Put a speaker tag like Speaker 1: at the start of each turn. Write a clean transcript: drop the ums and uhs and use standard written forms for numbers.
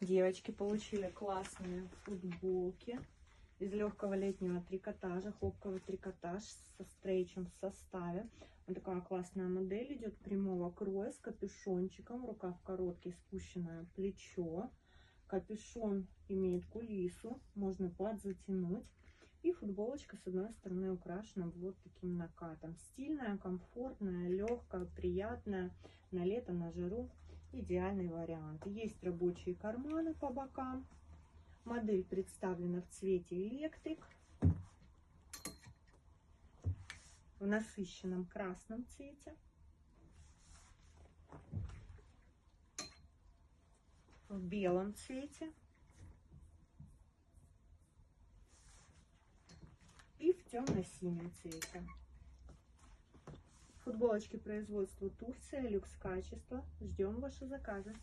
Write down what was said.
Speaker 1: Девочки получили классные футболки из легкого летнего трикотажа, хлопковый трикотаж со стрейчем в составе. Вот такая классная модель идет прямого кроя с капюшончиком, рукав короткий, спущенное плечо. Капюшон имеет кулису, можно подзатянуть. И футболочка с одной стороны украшена вот таким накатом. Стильная, комфортная, легкая, приятная. На лето, на жару идеальный вариант. Есть рабочие карманы по бокам. Модель представлена в цвете электрик. В насыщенном красном цвете. В белом цвете. И в темно-синем цвете. Футболочки производства Турция, люкс качество. Ждем ваши заказы.